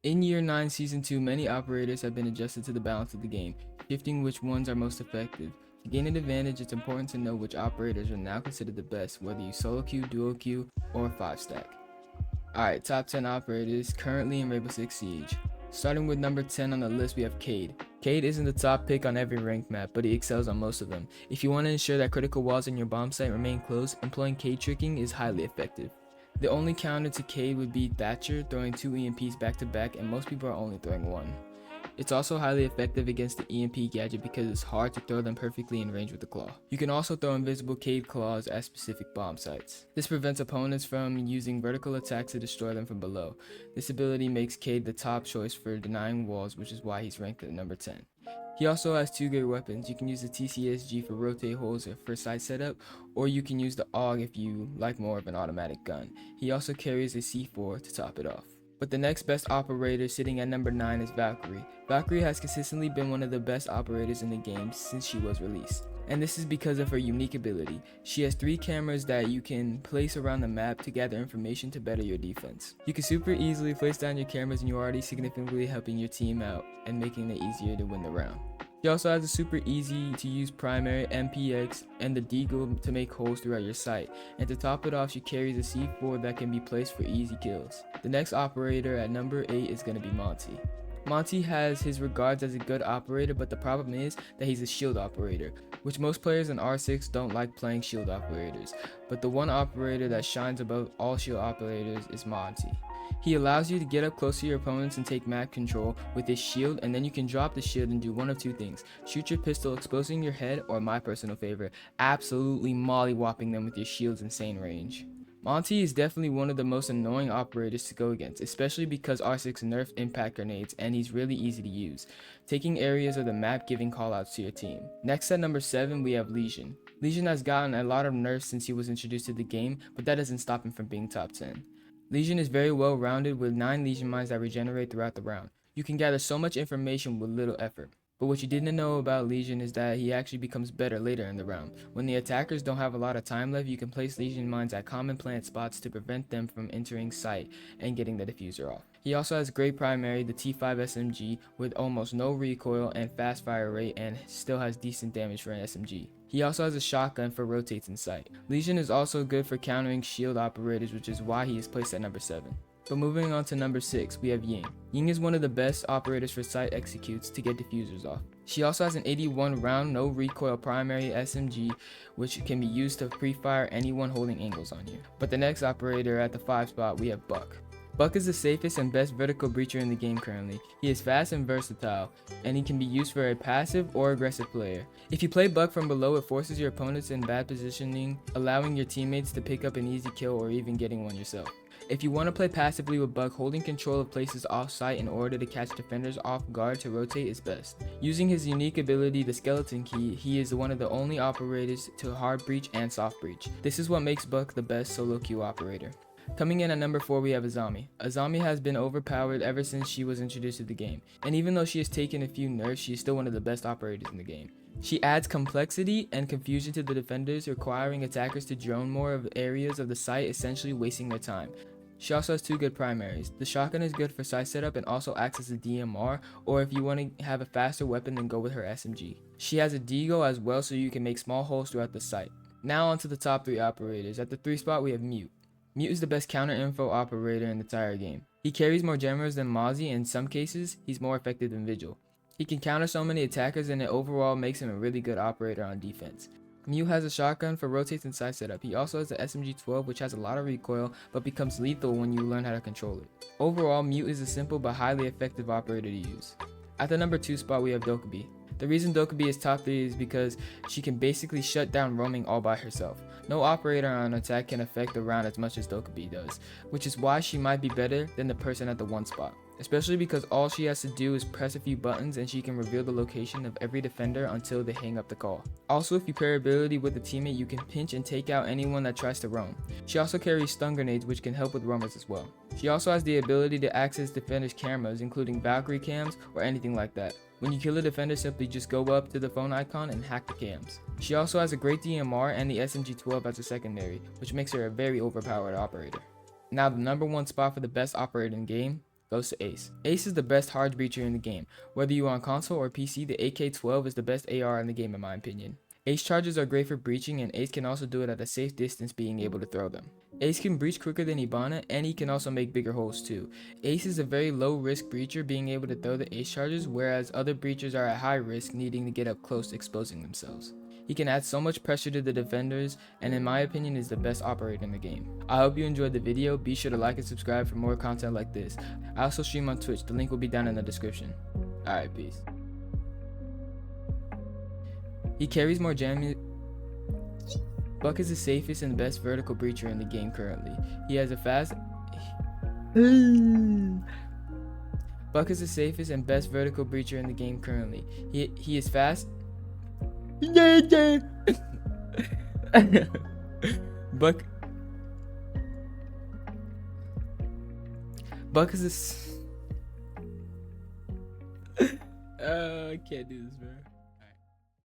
In Year 9 Season 2, many operators have been adjusted to the balance of the game, shifting which ones are most effective. To gain an advantage, it's important to know which operators are now considered the best, whether you solo queue, duo queue, or 5 stack. Alright, top 10 operators currently in Rainbow Six Siege. Starting with number 10 on the list, we have Cade. Cade isn't the top pick on every ranked map, but he excels on most of them. If you want to ensure that critical walls in your bomb site remain closed, employing Cade tricking is highly effective. The only counter to Cade would be Thatcher throwing 2 EMPs back to back, and most people are only throwing 1. It's also highly effective against the EMP gadget because it's hard to throw them perfectly in range with the claw. You can also throw invisible Cade claws at specific bomb sites. This prevents opponents from using vertical attacks to destroy them from below. This ability makes Cade the top choice for denying walls, which is why he's ranked at number 10. He also has 2 good weapons. You can use the TCSG for rotate holes for site setup, or you can use the AUG if you like more of an automatic gun. He also carries a C4 to top it off. But the next best operator sitting at number 9 is Valkyrie. Valkyrie has consistently been one of the best operators in the game since she was released. And this is because of her unique ability. She has 3 cameras that you can place around the map to gather information to better your defense. You can super easily place down your cameras and you're already significantly helping your team out and making it easier to win the round. She also has a super easy to use primary, MPX, and the Deagle to make holes throughout your site. And to top it off, she carries a C4 that can be placed for easy kills. The next operator at number 8 is going to be Monty. Monty has his regards as a good operator, but the problem is that he's a shield operator, which most players in R6 don't like playing shield operators. But the one operator that shines above all shield operators is Monty. He allows you to get up close to your opponents and take map control with his shield, and then you can drop the shield and do one of 2 things. Shoot your pistol exposing your head, or my personal favorite, absolutely mollywhopping them with your shield's insane range. Monty is definitely one of the most annoying operators to go against, especially because R6 nerfed impact grenades and he's really easy to use, taking areas of the map giving callouts to your team. Next at number 7 we have Lesion. Lesion has gotten a lot of nerfs since he was introduced to the game, but that doesn't stop him from being top 10. Lesion is very well rounded with 9 Lesion mines that regenerate throughout the round. You can gather so much information with little effort. But what you didn't know about Lesion is that he actually becomes better later in the round. When the attackers don't have a lot of time left, you can place Lesion mines at common plant spots to prevent them from entering sight and getting the diffuser off. He also has great primary, the T5 SMG, with almost no recoil and fast fire rate, and still has decent damage for an SMG. He also has a shotgun for rotates in sight. Lesion is also good for countering shield operators, which is why he is placed at number 7. But moving on to number 6, we have Ying. Ying is one of the best operators for site executes to get diffusers off. She also has an 81 round no recoil primary SMG, which can be used to pre-fire anyone holding angles on you. But the next operator at the 5 spot, we have Buck. Buck is the safest and best vertical breacher in the game currently. He is fast and versatile, and he can be used for a passive or aggressive player. If you play Buck from below, it forces your opponents in bad positioning, allowing your teammates to pick up an easy kill or even getting one yourself. If you want to play passively with Buck, holding control of places off-site in order to catch defenders off guard to rotate is best. Using his unique ability, the Skeleton Key, he is one of the only operators to hard breach and soft breach. This is what makes Buck the best solo queue operator. Coming in at number 4, we have Azami. Azami has been overpowered ever since she was introduced to the game, and even though she has taken a few nerfs, she is still one of the best operators in the game. She adds complexity and confusion to the defenders, requiring attackers to drone more of areas of the site, essentially wasting their time. She also has 2 good primaries. The shotgun is good for site setup and also acts as a DMR, or if you want to have a faster weapon, then go with her SMG. She has a Deagle as well, so you can make small holes throughout the site. Now on to the top 3 operators. At the 3 spot we have Mute. Mute is the best counter info operator in the entire game. He carries more jammers than Mozzie, and in some cases, he's more effective than Vigil. He can counter so many attackers, and it overall makes him a really good operator on defense. Mute has a shotgun for rotates and side setup. He also has the SMG-12, which has a lot of recoil, but becomes lethal when you learn how to control it. Overall, Mute is a simple but highly effective operator to use. At the number 2 spot, we have Dokkaebi. The reason Dokkaebi is top 3 is because she can basically shut down roaming all by herself. No operator on attack can affect the round as much as Dokkaebi does, which is why she might be better than the person at the 1 spot. Especially because all she has to do is press a few buttons and she can reveal the location of every defender until they hang up the call. Also, if you pair ability with a teammate, you can pinch and take out anyone that tries to roam. She also carries stun grenades, which can help with roamers as well. She also has the ability to access defenders' cameras, including Valkyrie cams or anything like that. When you kill a defender, simply just go up to the phone icon and hack the cams. She also has a great DMR and the SMG-12 as a secondary, which makes her a very overpowered operator. Now the number 1 spot for the best operator in the game goes to Ace. Ace is the best hard breacher in the game. Whether you are on console or PC, the AK-12 is the best AR in the game in my opinion. Ace charges are great for breaching, and Ace can also do it at a safe distance, being able to throw them. Ace can breach quicker than Ibana, and he can also make bigger holes too. Ace is a very low risk breacher, being able to throw the Ace charges, whereas other breachers are at high risk, needing to get up close, exposing themselves. He can add so much pressure to the defenders, and in my opinion is the best operator in the game. I hope you enjoyed the video. Be sure to like and subscribe for more content like this. I also stream on Twitch, the link will be down in the description. Alright, peace. He carries more jam. Buck is the safest and best vertical breacher in the game currently. He has a fast. Buck is the safest and best vertical breacher in the game currently. He is fast. Buck is a. I can't do this, bro.